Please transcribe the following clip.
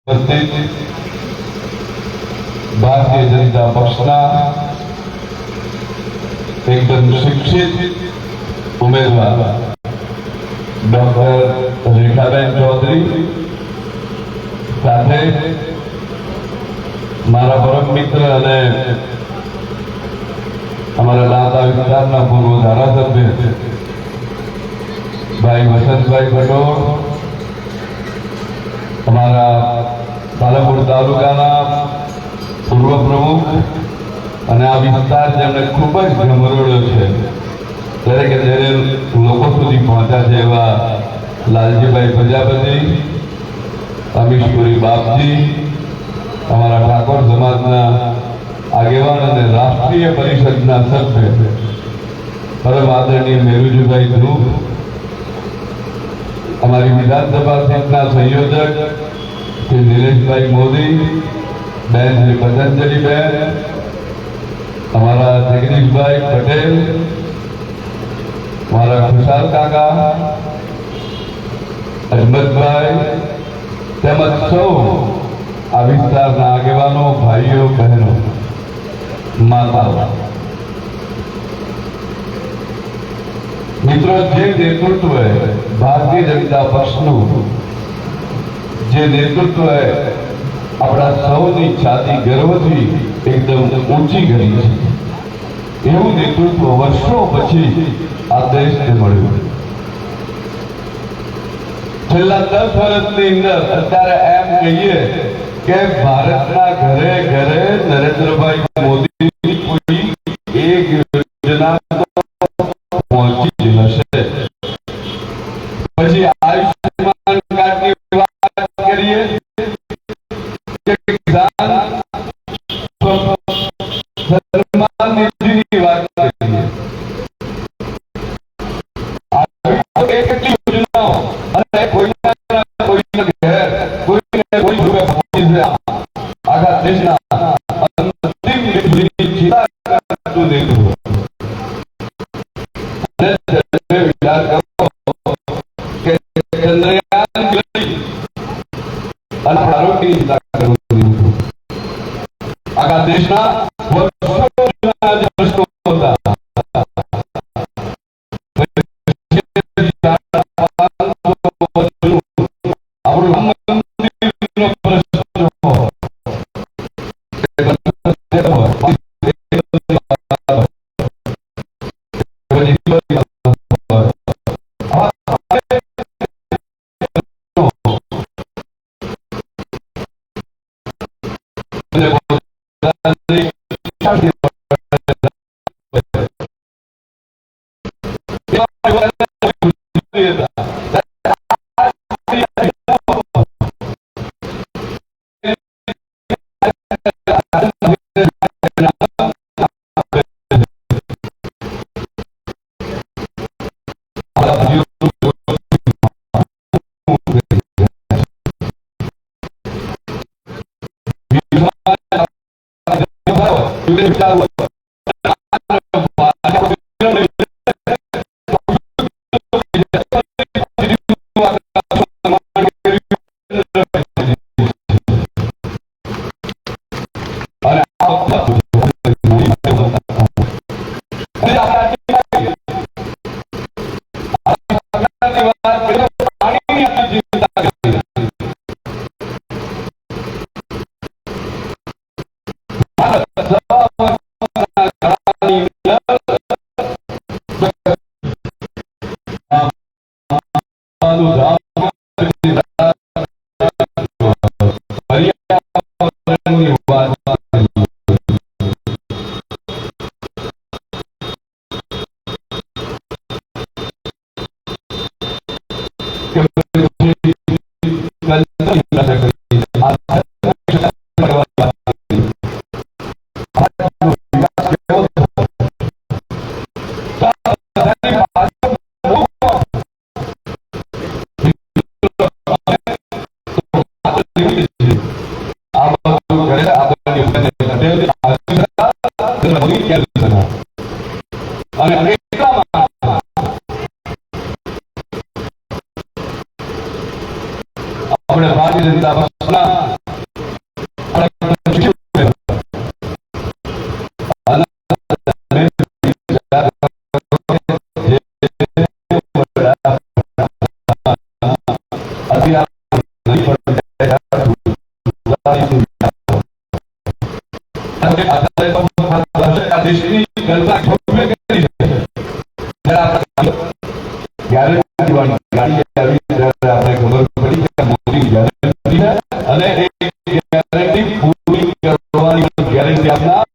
भारतीय जनता पक्षना एकदम शिक्षित उम्मीदवार डॉक्टर रेखाबेन चौधरी साथे मारा परम मित्र अने हमारा दाता विस्तारना पूर्व धारासभ्य भाई वसंतभाई भटोर, हमारा पालनपुर तालुकाना पूर्व प्रमुख અને આ વિસ્તાર જેમને ખૂબ જ ગમરોળ્યો છે દરેકે દરેક લોકો સુધી પહોંચ્યા છે એવા લાલજીભાઈ પ્રજાપતિ, અમીશપુરી બાપજી, અમારા ઠાકોર સમાજના આગેવાન અને રાષ્ટ્રીય પરિષદના સભ્ય પરમ આદરણીય મેરુજીભાઈ ધ્રુવ, हमारी विधानसभा सीटना संयोजक श्री नीलेश भाई मोदी, बहन श्री पतंजलि बहन, हमारा जगदीश भाई पटेल, हमारा खुशाल काका, अजमत भाई તેમજ સૌ આ વિસ્તારના આગેવાનો, ભાઈઓ બહેનો, માતાઓ, मित्रों जे नेतृत्व है भारतीय जनता पक्षनु जे नेतृत्व है अपना सौनी छाती गर्वथी एकदम ऊंची करी है। एवं नेतृत्व वर्षों पछी आ देशने मळ्युं। छेल्ला 10 वर्षनी अंदर अत्यारे एम कहीए के भारतना घरे घरे नरेंद्रभाई मोदीनी कोई एक योजना पहुंची પછી આયુષ્માન કાર્ડની વાત કરીએ કે કિસાન સન્માન નિધિની વાત કરીએ, આવી કેટલી યોજનાઓ અને કોઈના ઘેર કોઈને કોઈ રૂપે પહોંચી છે આખા દેશના અંતિમ વીજળીની ચિંતા કરતું દેખું વિચાર કરો आखा देशना भारतीय जनता पक्षना દેશની કલ્પના ભવ્ય કરી છે. જ્યારે આપણે ગેરંટી વાળી ગાડી આવી ત્યારે આપણે ખબર પડી કે મોદી ગેરંટી છે અને એ ગેરંટી પૂરી કરવાની ગેરંટી આપનાર